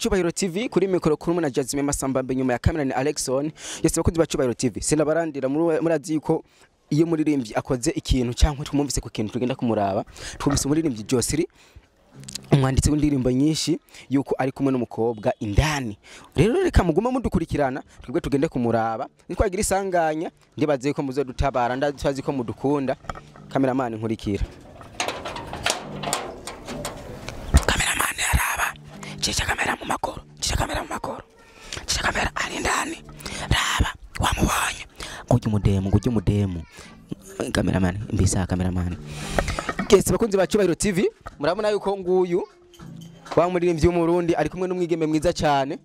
Cubahiro TV kuri mikoro kuri na Josli Masambambe nyuma ya kamera ni Alexon. Yese bakunzi ba Cubahiro TV. Sinabarandira murazi yuko iyo muririmbyi akoze ikintu cyangwa twumvise ku kintu tugenda kumuraba. Twumvise umuririmbyi Josli umwanditsi w'indirimbo nyinshi yuko ari kumwe n'umukobwa indani. Rero reka muguma mudukurikirana twebwe tugende kumuraba. Nitwagira isanganya ndibaze yuko muzo dutabara ndazi ko mudukunda. Cameraman nkurikira. Chicha kamera mu makoro, chicha kamera mu makoro. Chicha kamera ari ndani. Raba wamubonye. Ngujye umudemu. Cameraman mbisa cameraman. Kese bakunzi ba Cubahiro TV, murabona yuko nguyu wa muririmbyi w'umurundi ari kumwe n'umwigeme mwiza cyane.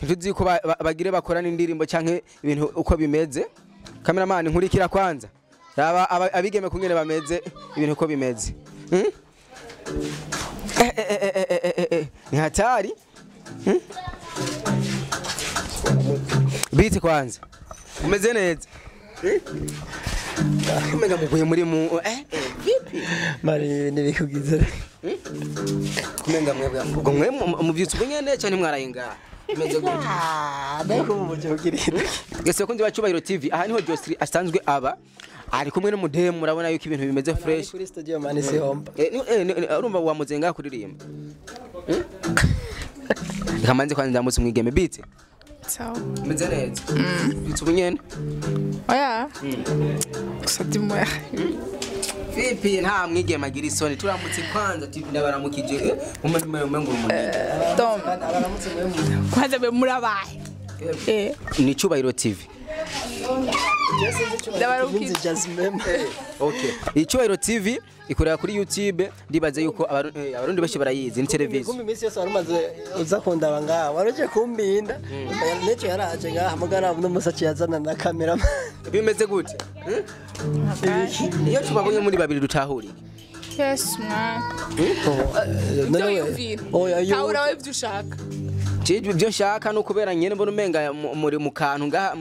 Ntuzi ko bagire bakorana indirimbo canke ibintu uko bimeze. Cameraman nkurikira kwanza. Raba abigeme kungene bameze ibintu uko bimeze. Ni hatari. Biti kwanza. Umeze neza. Kumenya muguye muri mu vipi? Mari nibikugize. Kumenga mwe mubyutse ubonyene cyane mwarayenga. Umeze gute? Ndako muje kugirira. Gese bakunzi ba Cubahiro TV aha niho Josli asanzwe aba. Ari kumwe n'umudemu murabona yuko ibintu bimeze fresh. Kuri studio mani si homba. Urumva wamuzenga kuririmba. Kamanze kwanza ndamutse mwigeme biti. Sawa. Umeze neza. Biti ubunyene. Oya. Sadimwe. Vipi nta mwigeme agira isoni turamutse kwanza ndabaramukije umengo umunini. Tom. Kwanza be murabaye. Ni Cubahiro TV. Ndabarukize Jasmine. Okay. Icubahiro TV ikorera kuri YouTube ndibaze yuko abarundi bashi barayizi ni televiziyo. Kumbi misi yose warumaze uza kundaba ngaha waroje kumbinda. Neco yaraje ngaha mugara n'umusaci yazana na kamera. Bimeze gute? Iyo tubabonye muri babiri dutahuri. Yes man. Taura we byushaka. Jeje byo nshaka no kubera nyene mbona umenga muri mu kantu ngaha.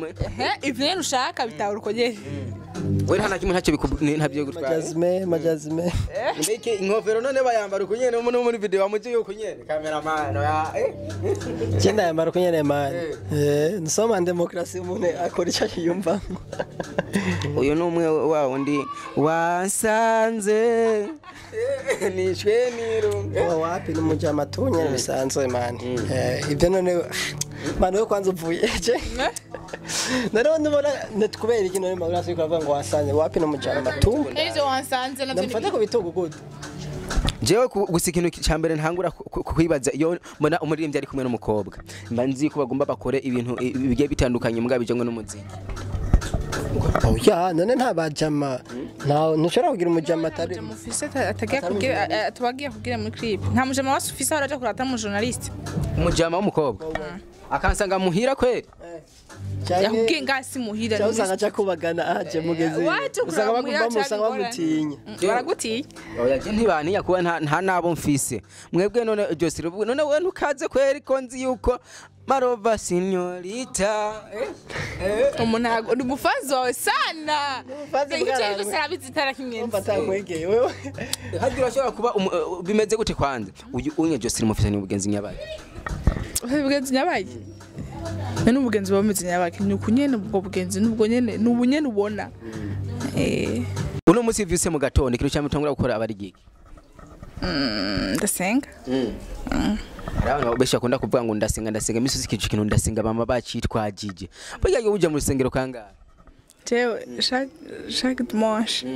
Ivyo ushaka bitahura uko je. We nta kimwe ntacyo ntabyo gutwara. Majazme. Mbeke inkofero none bayambara uko nyene muri video bamuje yuko nyene cameraman ya Jenda yambara uko nyene man. Nsoma demokrasi umuntu akora icyo yumva. Uyu numwe wa undi wasanze nishwe nirunga wapi numujambo nyene bisanzwe man. Ibyo none mano yo kwanza uvuye je. Naro ndubona netkubera iki none magrasi kuvuga ngo wasanze wapi numujambo Ezo wasanze navyo. Ndamfata ko bitugu gute. Jewe gusa ikintu cyambere ntangura kwibaza iyo mbona umuririmbyi ari kumwe n'umukobwa mba nzi ko bagomba bakore ibintu bigiye bitandukanye mugabo bijyangwe n'umuziki. Oya none ntabajama ntushobora kugira umujama atari mufise atagiye kugira tubagiye kugira muri clip nta mujama wasufise araje kurata mu journalist umujama w'umukobwa akansanga muhira kweri yakubwiye ngasi muhira cyangwa usanga aca kubagana aje mugeze usanga bamutinya baragutinya oya je ntibaniya kuba nta nabo mfise mwebwe none Josli none we ntukaze kweri ko nzi yuko Marova signorita umuntu ni mufazi wawe sana ngicyo sarabizi tarakimyenzi mfata kwegeye wewe hadi urashobora kuba bimeze gute kwanza uyu unye Josli mufitanye ubugenzi nyabaye ubugenzi nyabaye none ubugenzi bameze nyabaye ni ukunyene ubwo bugenzi nubwo nyene nubunyene ubona uno musi vise mu gatondo kiro cyamwe tongura gukora abari giki ndasenga Araho besha kunda kuvuga ngo ndasenga misozi kintu ndasenga bama bacitwajije burya yo uje mu rusengero kanga jewe chaque dimanche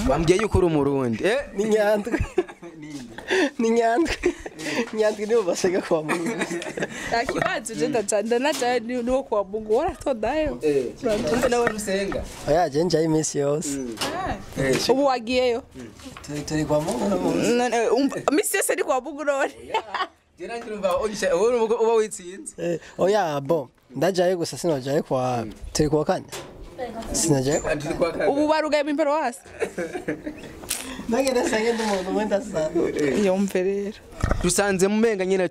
wambwiye yuko uri umurundi ni nyandwi niyo basenga kwa Mungu akibazo je ndacanda naja niwo kwa Mungu waratodayo nawe rusenga oya je njaye imisi yose ubu wagiyeyo turi kwa Mungu misi yose ari kwa Mungu none jera ndumva uba witsinze oya bo ndajaye gusa sinojaye kwa turi kwa kane sinajaye ubu barugaye impero hasi nagenda sange ndumuntu wenda sana yomve rero dusanze mumenga nyene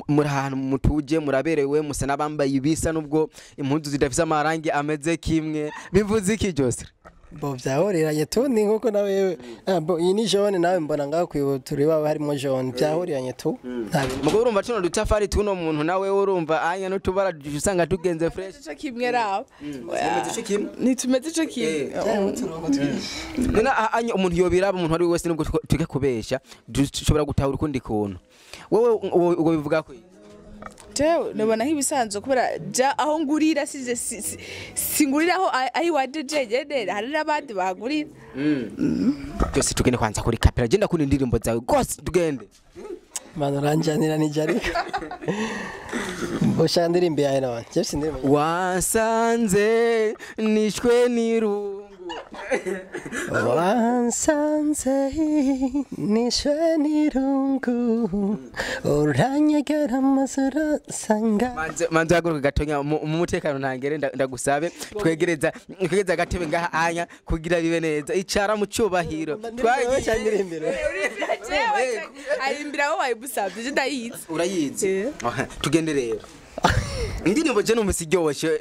muri ahantu mutuje muraberewe musa nabambaye ibisa nubwo impundu zidafise amarangi ameze kimwe bivuze iki Josli bo byahoriranye tu ni nkuko nawe bo iyi ni jaune nawe mbona ngaho kwibutura iwawe harimo jaune byahoriranye tu mugabo urumva tuno dutafari tuno muntu nawe urumva anya no tubara usanga tugenze fresh cyo kimwe rawo tumeze cyo kimwe nitumeze cyo kimwe nina anya umuntu yobiraba umuntu ari wese nubwo tuge kubesha dushobora gutahura ukundi kuntu wowe ugo bivuga ko Tewe nabona nk'ibisanzwe kubera ja aho ngurira singurira aho ayi wajeje jedera hari nabandi bagurira byose tugende kwanza kuri kapera genda kundi ndirimbo zawe gose tugende mano ranjanira ni jarika bosha ndirimbo yawe nawe je sindirimbo wasanze nishwe nirungu wasanze nishwe nirungu uranyegera amasura sanga manze haguruka gatonya mu mutekano ntangere ndagusabe twegereza gatebe ngaha anya kugira bibe neza icara mu cyubahiro twagirimbira arimbira aho wayibusabye je ndayizi urayizi tugende rero indirimbo je numvise iryoshe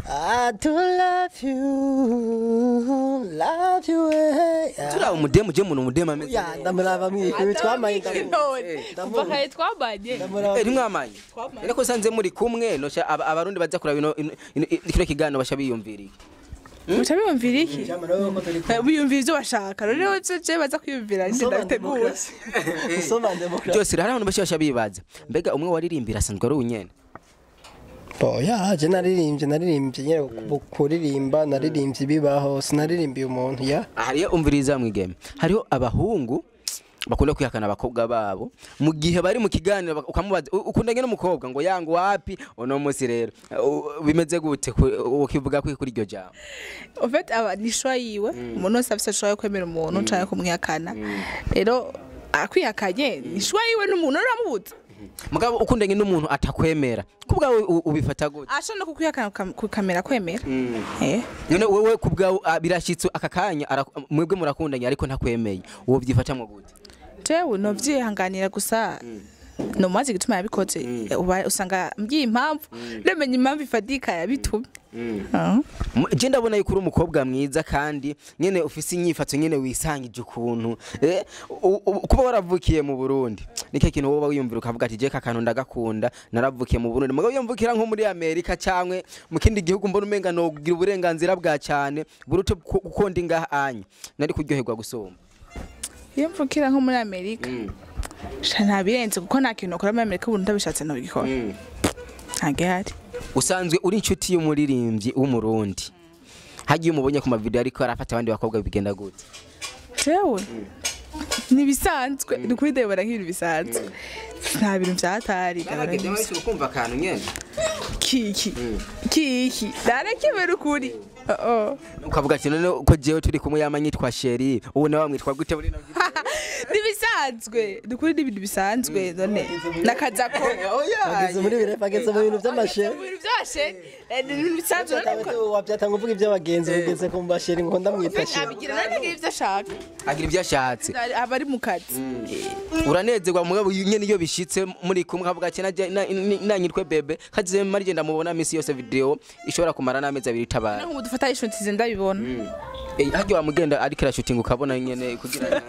I do love you turaba umudemu je muntu umudemu ameze ya ndamuraba mwikwe twamaye ndamubakaye twamanye mwamanye ariko sanze muri kumwe no abarundi baza kuraba kino kiganiro basha biyumviriye Utabiyumvira iki? Biyumvira ibyo bashaka. Rero je baza kwiyumvira ndateguye. Usoma demokrasi. Byose hari abantu basha bibaza. Mbega umwe waririmbira asanzwe ari unyene. Ya je naririmbye nyere kuririmba naririmbye bibaho sinaririmbiye umuntu ya. Hariyo umviriza mwigeme. Hariho abahungu bakunda kwihakana abakobwa babo mu gihe bari mu kiganiro ukamubaza ukundanye n'umukobwa ngo yangu wapi ono musi rero bimeze gute ukivuga kuri iryo jambo en fait aba nishwa yiwe umuntu wese afite shwa yo kwemera umuntu cyangwa kumwihakana rero akwihakanye nishwa yiwe n'umuntu uramubuza mugabo ukundanye n'umuntu atakwemera kubwa ubifata gute ashobora kukwihakana kukamera kwemera none wewe kubwa birashitse akakanya mwebwe murakundanye ariko ntakwemeye uwo byifatamwe gute Tewe no vyihanganira gusa no mazi gituma yabikoze usanga mbyi impamvu remenya impamvu ifadika yabitumye je ndabona yuko uri umukobwa mwiza kandi nyene ufise inyifatso nyene wisangije ukuntu kuba waravukiye mu Burundi nike kintu woba wiyumvira ukavuga ati je kakantu ndagakunda naravukiye mu Burundi mugabo yumvukira nko muri Amerika cyangwe mu kindi gihugu mbona umenga no kugira uburenganzira bwa cyane burute gukonda ingaha anya nari kuryoherwa gusoma yumvukira nko muri Amerika shana birenze kuko nta kintu ukora muri Amerika ubu ndabishatse no bigikora ntagihari usanzwe uri inshuti y'umuririmbyi w'umurundi hagiye umubonye ku mavideo ariko arafata abandi bakobwa bigenda gute Tewe nibisanzwe dukuri debora nk'ibintu bisanzwe nta bintu byatari byamaze kumva akantu nyene kiki darakibera ukuri ukavuga ati none ko jewe turi kumwe yamanyitwa Sheri ubu nawe mwitwa gute muri navyo nibisanzwe dukuri n'ibintu bisanzwe none nakaza ko bageze muri bire bageze mu bintu by'amashe ibintu bisanzwe wabyatanga uvuga iby'abagenzi ugeze ku mbasheri ngo ndamwita Sheri abigira nagira ibyo ashaka agira ibyo ashatse abari mu kazi uranezerwa mugabo nyene iyo bishitse muri kumwe kavuga ati nanyitwe bebe kazize marije ndamubona misi yose video ishobora kumara n'amezi abiri tabara nko dufata ishoti ndabibona hajye wamugenda ariko arashutinga ukabona nyene kugira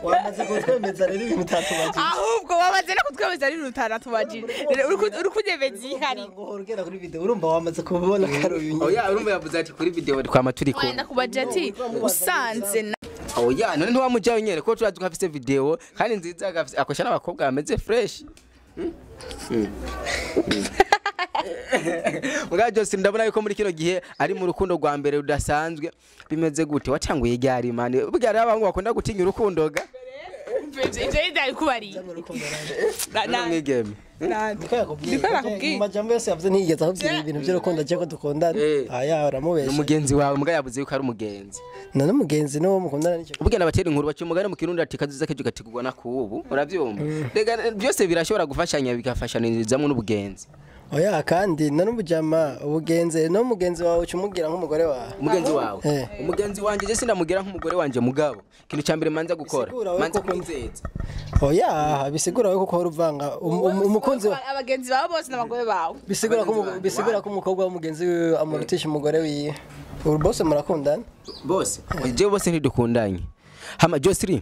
wamaze kutwemeza rero ibintu utatubaje ahubwo wamaze no kutwemeza rero ibintu utatubaje uri kunyemeza ihari ngo urugera kuri video urumva wamaze kubona karuyu oya urumva yavuze ati kuri video twama turi ko wenda kubaje ati usanze oya none ntiwamujayo nyene ko turazi ukafise video kandi nziza akosha n'abakobwa bameze fresh Muga Joslin ndabona yuko muri kino gihe ari mu rukundo rwa mbere rudasanzwe bimeze gute watanguye ryari mane burya ari abantu bakunda gutinya urukundo ga je ndari kubari mwigeme mumajambo yose yavuze ntiyigeze avugira ibintu by'urukundo agiye ko dukundana aya uramubesha umugenzi wawe muga yavuze yuko ari umugenzi none umugenzi no mukundana nicyo ubwo nabatera inkuru bacu mugane mu kirundi ati kaziza kejo gatigurwa na kubu uravyumva rega byose birashobora gufashanya bigafashanizamwe n'ubugenzi oya kandi none ubujama ubugenze no mugenzi wawe ucumugira nk'umugore wawe umugenzi wawe umugenzi wanje je sindamugira nk'umugore wanje mugabo kintu cyambere manza gukora manza kwizeza oya bisigura we kuko uruvanga umukunzi abagenzi bawe bose n'abagore bawe bisigura ko umukobwa w'umugenzi wiwe amurutisha umugore wiwe uru bose murakundana bose je bose ntidukundanye hama Joslin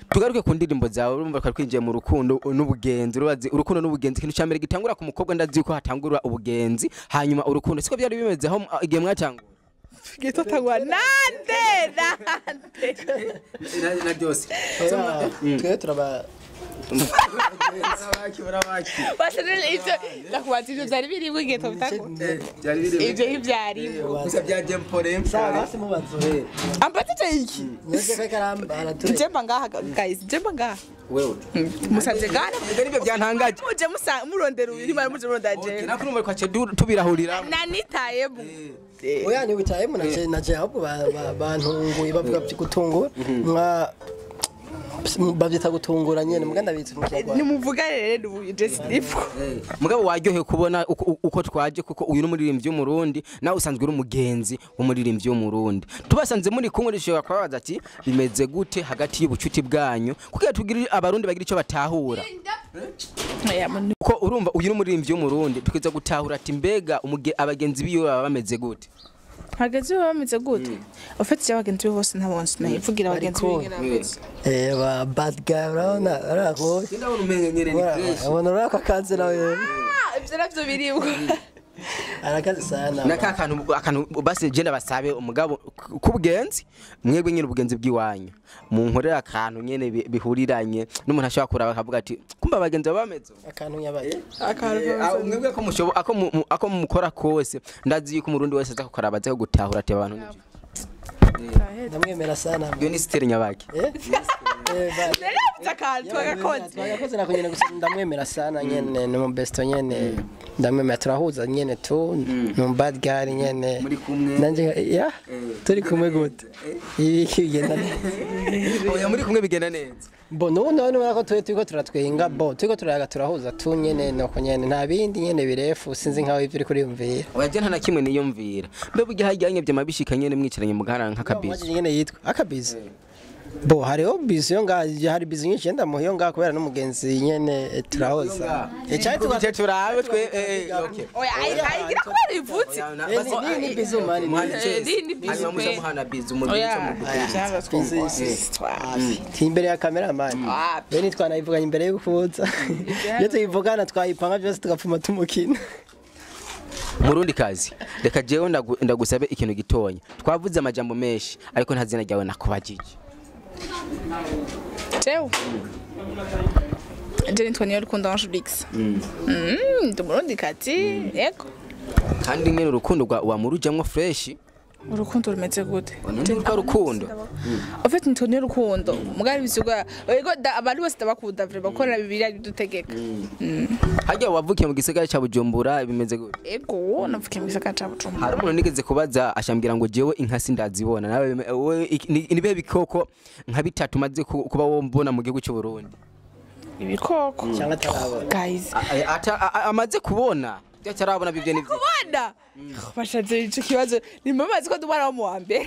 tugaruke ku ndirimbo zawe urumva ko twinjiye mu rukundo n'ubugenzi rubazi urukundo n'ubugenzi kintu cyambere gitangura ku mukobwa ndazi ko hatangura ubugenzi hanyuma urukundo siko byari bimeze aho igihe mwatangura gitotangwa nande na Joslin twe turaba basi ivyo ndakubaza ivyo byari biri bwigeto bitako ivyo ivyari gusa byaje mpore hasi mubazo ambatete iki neze karamba jemba ngaha guys jemba ngaha wewe musanze gana ibyo byantangaje muje murondera ubiri mara muje murondera je nakurumva ko tubirahurira nanitaye bu oya ni witayemo naje ahubwo bantunguye bavuga gutungura nka bavyita gutungura nyene muganda bitse mu kinyarwanda nimuvuga rero ubu Joslin mugabo waryohe kubona uko twaje kuko uyu n'umuririmbyi w'umurundi nawe usanzwe uri umugenzi w'umuririmbyi w'umurundi tubasanze muri kumwe rishobora kubabaza ati bimeze gute hagati y'ubucuti bwanyu kuko tugira abarundi bagira ico batahura uko urumva uyu n'umuririmbyi w'umurundi tukiza gutahura ati mbega abagenzi biyo baba bameze gute hageze bameze gute ufite abagenzi bose ntabonse nayivugira abagenzi b'ingera ba bad guy urabona arako ndabona umenye nyereni fresh abona urako kanze nawe ivyo navyo biribwa arakazi sana naka akantu basi je ndabasabe umugabo kubugenzi mwebwe nyine ubugenzi bw'iwanyu mu nkorera akantu nyene bihuriranye n'umuntu ashaka kuraba akavuga ati kumba abagenzi bameze akantu nyabaye akantu mwebwe ko mushobo ako mukora kose ndazi yuko umurundi wese aza kukaraba aza gutahura ati abantu n'iki ndamwemera sana byo ni style nyabaki twagakoze nako nyene gusa ndamwemera sana nyene no mu besto nyene ndamwemera turahuza nyene tu no bad guy nyene muri kumwe nanje ya turi kumwe gute iki bigenda oya muri kumwe bigenda neza bo none urako turiko turatwenga bo turiko turayaga turahuza tu nyene noko nyene nta bindi nyene birefu sinzi nkaho ivyo uri kuriyumvira oya je nta na kimwe niyumvira mbe burya hajyanye bya mabishika nyene mwicaranye mugahana nk'akabizi nyene yitwa akabizi bo hariho bizi yo ngaho hari bizi nyinshi yenda muhiyo ngaho kubera n'umugenzi nyene turahoza cyane tugace turabe twe okay oya ayigira ko rivutse ni bizi umani ni bizi hanyuma muza muhana bizi umubitse imbere ya cameraman bene twanayivuganye imbere y'ukuza iyo tuyivugana twayipanga byose tugapfuma tumukina Murundi kazi reka jewe ndagusabe ikintu gitonya twavuze amajambo menshi ariko nta zina ryawe nakubajije Teu Jeni Antonio Rukundo Angelix Murundi kati yego kandi nyene urukundo wa murujamwe fresh urukundo rumeze gute Niko rukundo Ofite Antonio Rukundo mugari bisuga yego abantu bose tabakunda vre bakora bibiri bidutegeka hajya wavukiye mu gisagara ca Bujumbura bimeze gute ego navukiye mu gisagara ca Bujumbura hari umuntu nigeze kubaza ashambira ngo jewe inkasi ndazibona nawe nibe bikoko nka bitatu maze kuba wombona mu gihugu cy'u Burundi ibikoko cyangwa tarabona guys amaze kubona cyarabona bivye n'ivyo kubona bashaje ico kibazo ni mamazi ko dubara mu wambe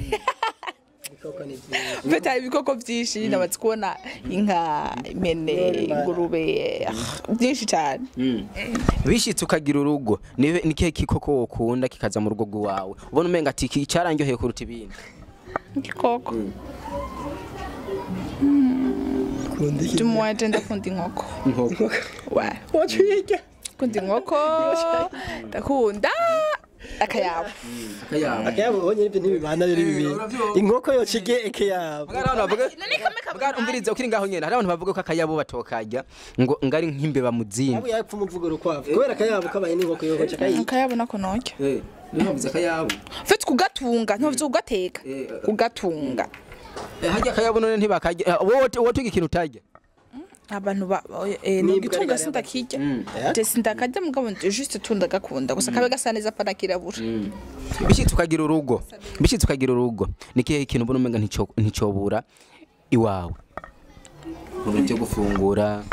Beta ibikoko byinshi nabatse kubona inka impene ingurube byinshi cyane bishitse ukagira urugo ni kihe kikoko wokunda kikaza mu rugo rwawe ubona umenga ati iki cyarangyoheye kuruta ibindi ikikoko Tumwaje ndakunda inkoko wa waciye kundi inkoko ndakunda akayabo onye ibyo ntibibana rero bibi inkoko yo cige ekeyabo bwa umviriza ukiri ngaho nyene hari abantu bavuga ko akayabo batokajya ngo ngari nk'imbeba muzindi abo yapfa umuvugo rukwavu kubera akayabo kabaye n'inkoko yo hoca kayi akayabo nako nocyo nihabuze akayabo fete kugatunga ntovyo ugateka kugatunga hajya akayabo none ntibakajya wowe tuga ikintu utajya abantu nigitunga sindakijya je sindakajya mugabo juste tunda gakunda gusa kabe gasa neza pana kirabura bishitse ukagira urugo nikihe ikintu ubona umenga nticobura iwawe mu buryo gufungura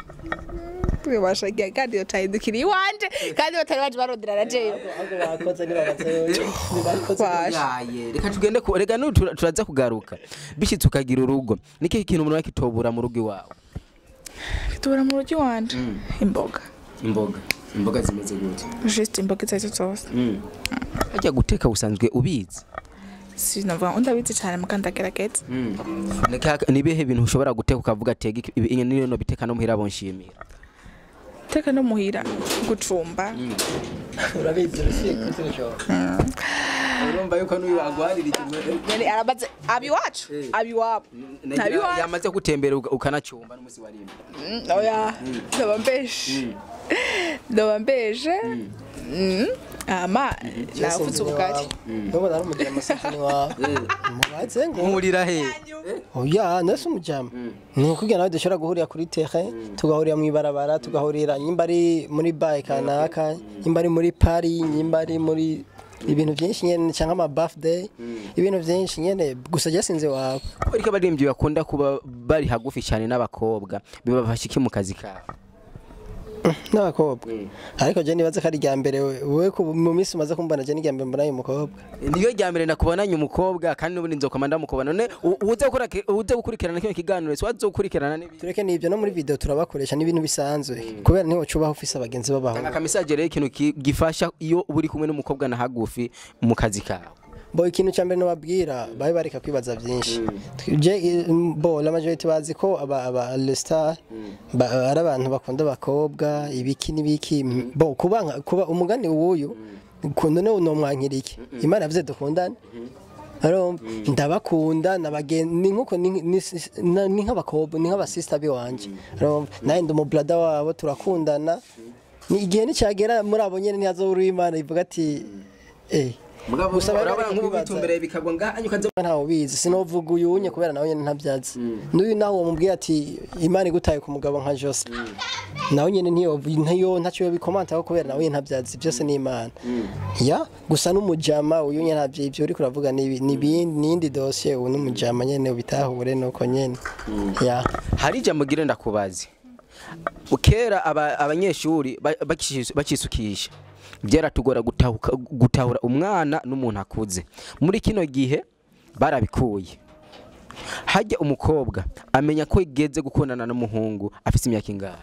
twibashagiye kandi yotahindukira iwanje kandi batari baje barondera na jewe bakoze nibakoze yaye reka tugende rega turaza kugaruka bishitse ukagira urugo niki kintu umuntu wakitobura mu rugo iwawe kitobura mu rugo iwanje imboga zimeze gute juste imboga zazo zose ajya guteka usanzwe ubizi sinavuga undabizi cyane mukandagerageza nibihe bintu ushobora guteka ukavuga tega inyene no biteka no muhira bonshimira teka no muhira gucumba urabizi rusiko urumva yuko n'uyu agwarira ikintu yani arabaze abiwacu abiwabo nabiwacu yamaze gutembera ukanacumba n'umusi warimba oya ndabambeje ama nafutse ubugari ndabona ari umujama safini wawe mubaze ngo umurira he oya nese umujama ni ukugira nawe dushobora guhurira kuri terrain tugahurira mu ibarabara tugahurira nyimba ari muri bar kanaka nyimba ari muri Paris nyimba ari muri ibintu byinshi nyene cyangwa ama birthday ibintu byinshi nyene gusa jasinze wawe ariko abarimbyi bakunda kuba bari hagufi cyane n'abakobwa bibafashike mu kazi kawe n'abakobwa ariko je nibaze kari rya mbere wewe mu minsi umaze kumbana je n'irya mbere mbona uyu mukobwa niyo rya mbere nakubonanye umukobwa kandi n'ubundi nzokomanda mukobana none uze gukurikirana kino kiganiro so azokurikirana n'ibindi tureke n'ibyo no muri video turabakoresha n'ibintu bisanzwe kubera niho cubaho ufise abagenzi babaho aka message rero ikintu gifasha iyo uri kumwe n'umukobwa na hagufi mu kazi kawe bo ikintu cyambere no babwira babe bareka kwibaza byinshi je bo la majorité bazi ko aba le star ari abantu bakunda bakobwa ibiki nibiki bo kuba umugani wuyu none uno mwankiriki imana yavuze dukundane aro ndabakunda nabagenzi nkuko ni nk'abakobwa ni nk'abasister biwanje aro naye ndo mu brother wabo turakundana ni igihe nicagera muri abo nyene ntiyazo Imana ivuga ati mugabo urabona nk'ubitumbere bikagwa nganye ukaze ntawo bizi sinovuga uyunye kubera nawe nyene ntabyazi n'uyu nawo mubwiye ati Imana igutaye ku mugabo nka Josli nawe nyene ntiyo ntacyo bikomanta kubera nawe ntabyazi byose ni Imana ya gusa n'umujama uyunye ntabye ibyo uri kuravuga n'indi dossier ubu n'umujama nyene ubitahure nuko nyene ya hari jambo gire ndakubazi ukera abanyeshuri bakisukisha byaratugora gutahura umwana n'umuntu akuze muri kino gihe barabikuye hajya umukobwa amenya ko igeze gukundana n'umuhungu afite imyaka ingahe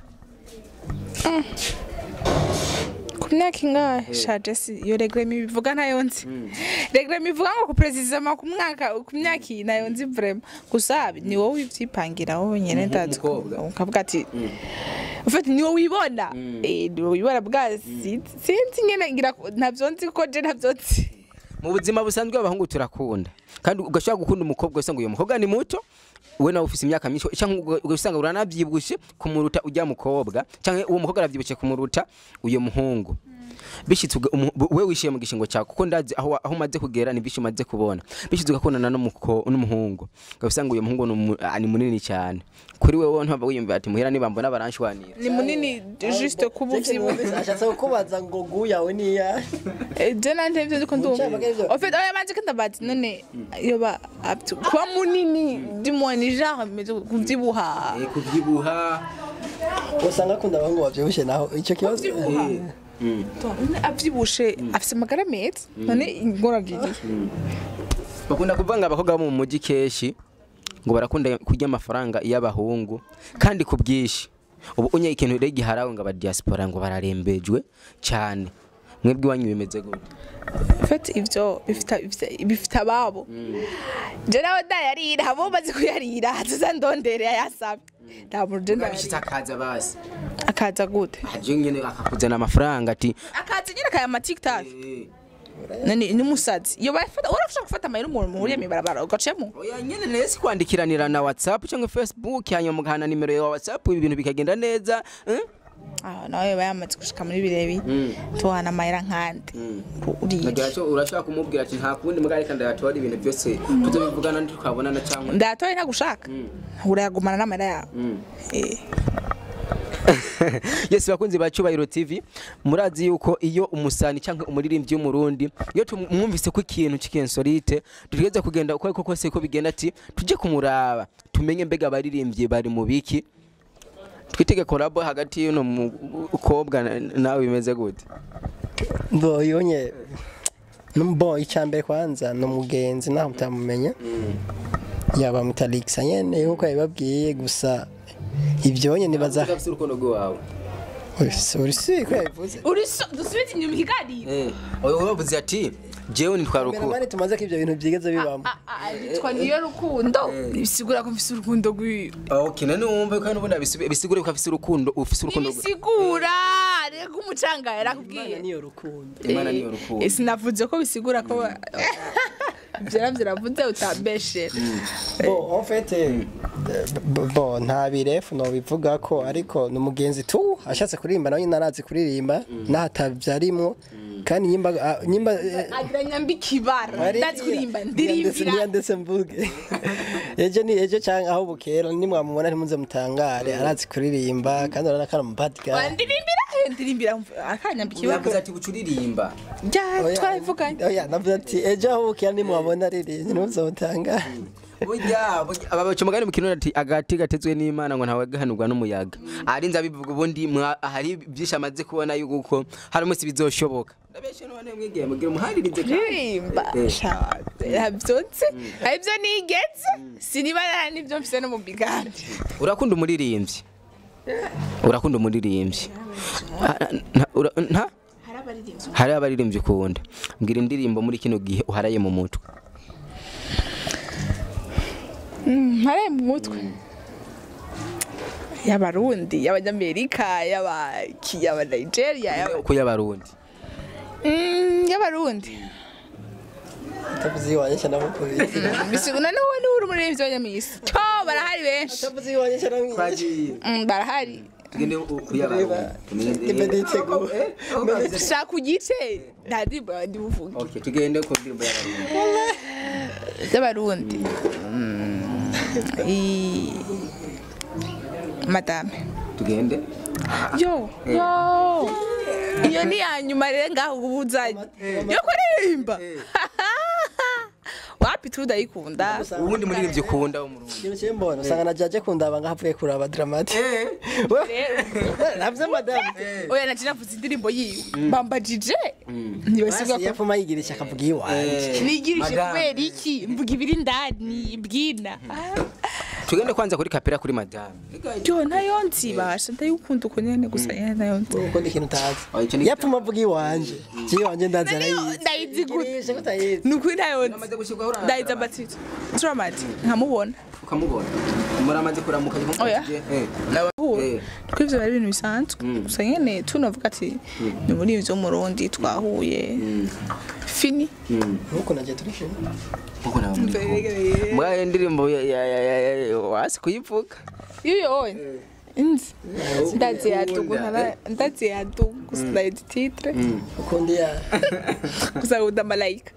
ku myaka ingahe shaje si yo regremi bivuga nayo nzi regremi bivuga ngo kuprezizama ku myaka nayo nzi vraiment gusa ni wowe ivyipangira wowe nyene ndazi ukavuga ati ufite niwo wibona niwo wibona bwazi sinzi nyene ngira ntavyo nzi ko je ntavyo nzi mu buzima busanzwe abahungu turakunda kandi ugashaka gukunda umukobwa wese ngo uyu mukobwa ni muto we nawe ufise imyaka myinshi cyangwa ugasanga uranabyibushe kumuruta ujya mukobwa cyangwa uwo mukobwa aravyibushe kumuruta uyo muhungu bishitse we wishiye mu gishingo cyako kuko ndazi aho umaze kugera ni bishi umaze kubona bishitse ugakundana n'umuhungu ugasanga uyo muhungu ni munini cyane kuri wewe ntaba wiyumva ati muhera niba mbona baranshwanira ni munini juste kubuvyibu ashatse kubaza ngo guyawe niya je nante byo ndiko ndumva ofete oya manje kandabazi none yoba kwa munini dis-moi ni genre kuvyibuha usanga akunda abahungu bavyibushe naho icyo kibazo avyibushe afise amagara meza none ingoragiri bakunda kuvanga abakobwa mu mujyi keshi ngo barakunda kurya amafaranga y'abahungu kandi kubwishi ubu unye ikintu rege harawe ngo aba diaspora ngo bararembejwe cyane mwebwe wanyu bimeze gute fete ivyo bifita babo je nawe dayarira abo bazi kuyarira tuzandondere yasabe ntabwo je ndabishitsa akaza basi akaza gute aje nyene akakuzana amafaranga ati akaza nyene kaya ma TikTok nani ni musazi yo bafata urafasha gufata amayiro umuntu muhuriye mibarabara ugacemo oya nyene nese kwandikiranira na WhatsApp cyangwa Facebook hanyuma mugahana nimero ya WhatsApp ibintu bikagenda neza nawe bayamaze gushika muri birebi tuhana amayira nkandi urashaka kumubwira ati nta kundi mugari kandi yatora ibintu byose tuzobivugana tukabonana cyangwa ndatoye ntagushaka urayagumana n'amayira yawe Yes bakunzi ba Cyubahiro TV murazi yuko iyo umusani cyangwa umuririmbyi w'umurundi iyo tumwumvise ko ikintu cy'ikensorite tugeze kugenda uko kose ko bigenda ati tuje kumuraba tumenye mbega abaririmbyi bari mu biki twitege collab hagati y'uno mukobwa nawe bimeze gute? Bo yonye Numbo icyambere kwanza numugenzi naho mutamumenya. Yaba mutalix nyene yuko yababwiye gusa ibyo nyene nibaza. Afite urukundo rwawe. Urisi ko yavuze. Uriso dusubite inyuma ikiganiro. Oyo wavuze ati jewe nitwa rukundo. Bari tumaze ko ibyo bintu byigeze bibamo. Nitwa niyo rukundo. Bisigura ko mfise urukundo rwiwe. Okay, none wumva ko n'ubundi bisigure ko afise urukundo, ufise urukundo. Bisigura rego umucanga yarakubwiye. Niyo rukundo. Imana niyo rukundo. Sinavuze ko bisigura ko byaravuze utambeshe. Bon, en fait, bon, nta birefu no bivuga ko ariko numugenzi tu ashatse kuririmba nawe narazi kuririmba natavyarimo kandi nyimba agranya mbikibara ndazi kuririmba ndirimbira ndetse mvuge ejo cyangwa aho bukera nimwamubona ntimuze mutangare arazi kuririmba kandi arana kana mubadga ndirimbira akanya mbikibara yavuze ati bucuririmba twavuganye oya navuze ati ejo aho bukera nimwamubona aririmba ntimuze mutangare burya abacumugani mukino ati agati gatezwe n'Imana ngo ntawe gahanurwa n'umuyaga arinza bivuga ubundi hari byinshi amaze kubona yuko hari umunsi bizoshoboka ndabeshe none mwigeye mugira umuharirize kuririmba yabyotse ibyo nigeze sinibara n'ibyo mfise no mu bigandi urakunda umuririmbyi nta hari abaririmbyi ukunda mbwira indirimbo muri kino gihe uharaye mu mutwe Hare mu mutwe y'abarundi y'abanyamerika y'aba Nigeria uko y'abarundi y'abarundi tavuze iwanye cyane mukubiri bisiguna no uri muri ivyo nyamisi to barahari benshi tavuze iwanye cyane mukubiri barahari tugende kuyabarundi sa kugice ndadibo ndibuvuga okay tugende ku ndirimbo y'abarundi madame tugende yo iyo ni anyuma rero ngaho ubuzanye yo kuririmba wapi tudayikunda ubundi muririmbyi ukunda wo mu Rundi Kintu cyembona usanga najaje kundaba ngahavuye kuraba Dram-T navye madame oya navuze indirimbo yiwe bambajije ntibasiga ko yapfuma yigirisha akavuga iwanje nigirishe kubera iki mvuga ibiri ndani bwina tugende kwanza kuri kapera kuri madame yo nayo nsibasha ndayukunda uko nyene gusa nayo nzi uko ndi kintu tazi yapfuma avuga iwanje iwanje ndaza ndayizi nukuri nayo ndayiza batito Dram-T nkamubona ukamubona muramaze kuramuka twivyo bari ibintu bisanzwe gusa nyene tunavuga ati ni muri ivyo mu Rundi twahuye fini uko naje turi fini uko nawe mwaye ndirimbo wasi kuyivuga iyo inzi ndazi yadugu slide titre ukundi ya kusauda malaika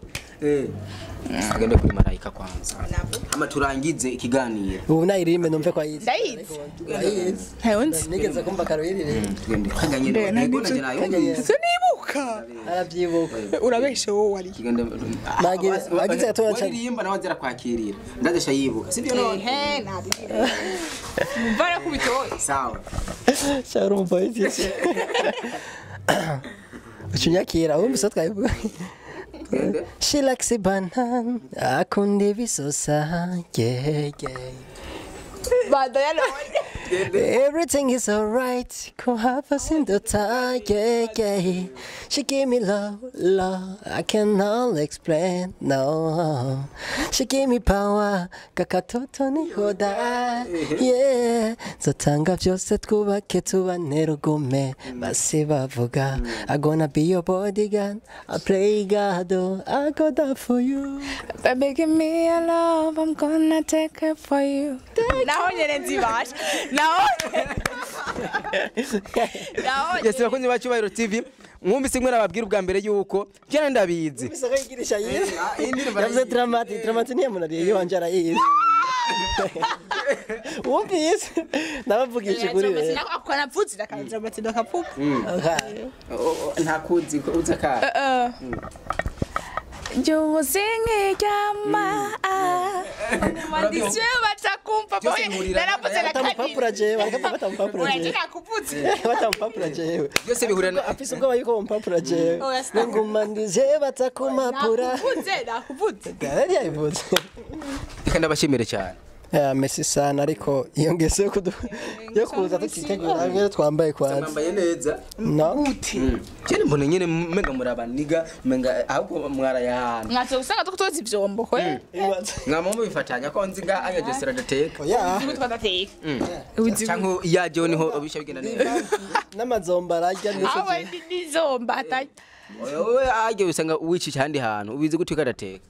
agende kuri malaika kwanza ama turangize ikiganiro ubu nayirimbe numve kwa yizi ndayizi hayonzi nigeze kumva karoyirire tugende kaganye nego naje nayo sinibuka arabyibuka urabeshe wowe wari kigende bagize atoya cyane waririmba nawe azira kwakirira ndazesha yibuka sibyo none nabi mbara kubitoye sawa cyari umupolisi ucunyakira wumva so twayivuga She likes a banana, akundi bisosa, yeah. Everything is alright, come have us in the time, yeah. She gave me love, I cannot explain, no. She gave me power, kakatoto ni hoda, yeah. Zotanga vyose twubake tubanera ugume, basi bavuga, I'm gonna be your bodyguard, I play God, I got that for you. Baby, give me a love, I'm gonna take it for you. Naho nyerenzi bash. Yes, bakunzi bacu ba TV mwumvise mwe nababwira ubwa mbere yuko cyane ndabizi Bisaka yigirisha yize yavuze Dram-T niye munariye yanje arayize wumvise nabavugije kuri we ako navuze Dram-T ndakavuga nta kuzi ko uzaka Yo singing yama Mandiswe bataku umupapa we naravuze na batamupapura jewe bareka batamupapura oya jewe nakuvutse batamupapura jewe byose bihurira afise ubwoba yuko bampapura jewe nguma ndize batakumapura nakuvutse gari yayivuze reka ndabashimire cyane Messi sana ariko iyo ngese yo kuza tukitegura ngere twambaye kwanza mwambaye neza no cyane mbona nyene menga murabaniga menga ahubwo mwarayahana mwaze usanga tukutoza ivyombo kwe mwama mubifatanya ko nzi nga anya Josli adateka ya twadateka cyangwa yaje niho bisha bigenda neza n'amazomba arajya n'icyo awe nizomba atari oye aje usanga wicisha handi hantu ubizi guteka adateka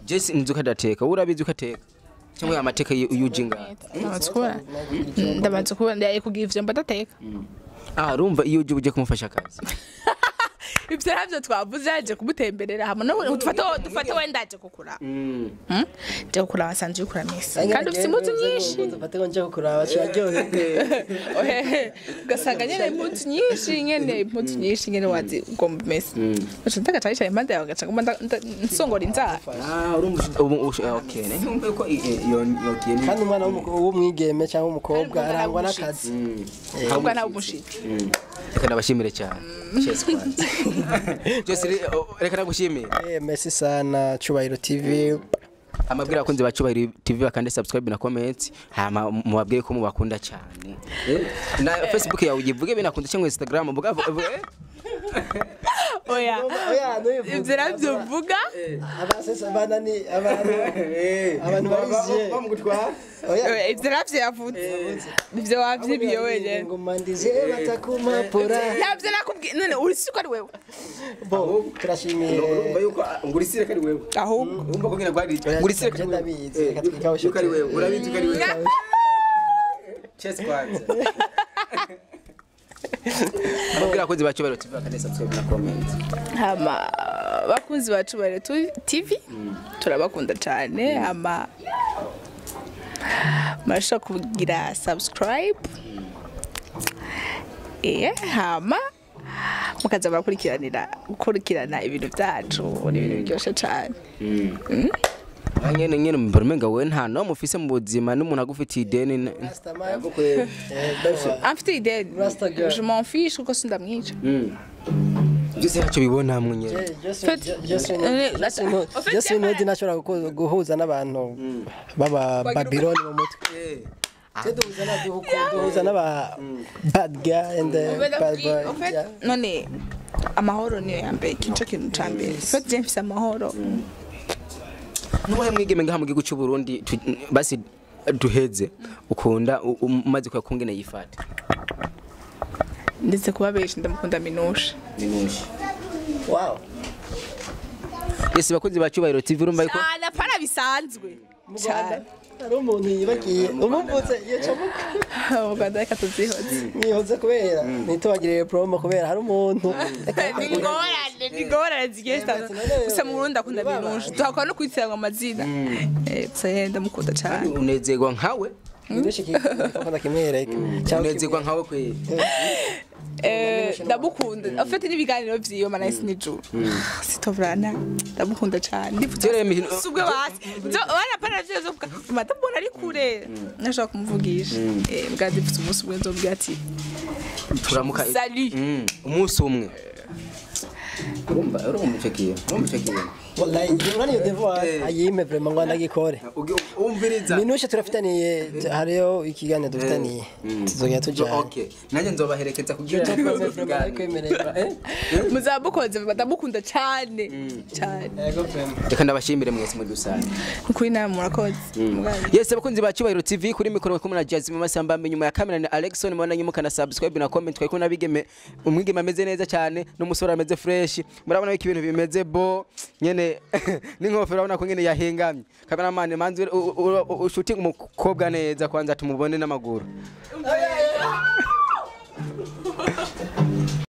Jesse nzuka adateka urabizi ukateka cyangwa amateka y'ujinga ndamaze kuba ndaye kugira ivyombo adateka urumva iyo uje kumufasha akazi ibyo nabyo twavuze yaje kumutemberera hamwe no dufate wenda aje kukura je kukura basanzwe kukura mesi kandi ufite impuzu nyinshi dufate ngo nje kukuraba cyaryohe ugasanga nyene impuzu nyinshi nyene wazi ugomba mesi ushaka cyane impande yawe gaca ngomba nsongora inzara urumva okay ne ko iyo kandi umwana w'umwigeme cyangwa umukobwa arangwa n'akazi ahubwo nawe umushitsi reka ndabashimire cyane Josli reka nagushimire Messi sana Cyubahiro TV amabwira akunze ba Cyubahiro TV bakande subscribe na comment hama mubabwiye ko mubakunda cyane na Facebook yawe ugivuge binakunda cyangwa Instagram mbuga oya ibyo nabyo mvuga abasesa banani abantu bariziye bamugutwara oya ibyo nabyo yavuze ibyo wavyibiye wenyene ngoma ndize batakumapura nabyo nakubwiye none urisi ko ari wewe bo turashimiye urumva yuko ngurisire kari wewe ahubwo urumva ko ngena gwari ngurisire kari ndabizi reka twikaho yuko ari wewe urabizi ko ari wewe chess kwanza amabwira akunze ba Cyubahiro TV bakande subscribe na comment hama bakunzi ba Cyubahiro TV turabakunda cyane hama masha kugira subscribe hama mukaza gukurikirana ibintu byacu n'ibintu byose cyane nyene mbarmenga we nta no mufise mu buzima n'umuntu agufitiye ideni amfite ideni je m'en fiche kuko sindamwica byose ntacyo bibona mwe nyene Joslin nodi nashobora guhuza n'abantu baba Babylon mu mutwe duhuza n'aba bad guy and bad boy none amahoro niyo yambaye kinco kintu cambere fait je mfise amahoro nubahe mwigeme ngaha mu gihugu cy'u Burundi basi duheze ukunda umaze kwakungene yifata ndetse kuba beshi ndamukunda minusha wow yesi bakunzi ba Cyubahiro TV urumva yuko ana para bisanzwe cyane ari umuntu yibagiye umuvutse yacamuka uganda reka tuzihoze nihoze kubera nitubagiriye promo kubera hari umuntu nigorane zigiye gusa mu Burundi akunda minusha tuhakora no kwitira amazina ndamukunda cyane unezerwa nkawe unezerwa nkawe kwe ndamukunda afite n'ibiganiro vyiwe manasi n'ijuru sitovrana ndamukunda cyane ndipfutse basi wana pana vyo zo matabona ari kure nashaka kumuvugisha mbwa ndipfutse umunsi umwe nzobwira ati turamuka umunsi umwe urumva fekiye wallahi urani yo devoir ayime vraiment ngo ndagikore umviriza minusha turafitaniye hariyo ikiganiro dufitaniye tuzogera tujya okay nanjye nzobaherekeza kugira muzabukoze badamukunda cyane reka ndabashimire mwese muri rusange kuri namwe murakoze yese bakunzi ba Cyubahiro TV kuri mikoro kumwe na Jazz mu masamba nyuma ya kamera na Alexon mwana nyumuka na subscribe na comment twari kumwe nabigeme umwigeme ameze neza cyane n'umusore ameze fresh murabona ko ibintu bimeze bo nyene n'inkofero urabona ko nyene yahengamye cameraman manzi shooting umukobwa neza kwanza tumubone n'amaguru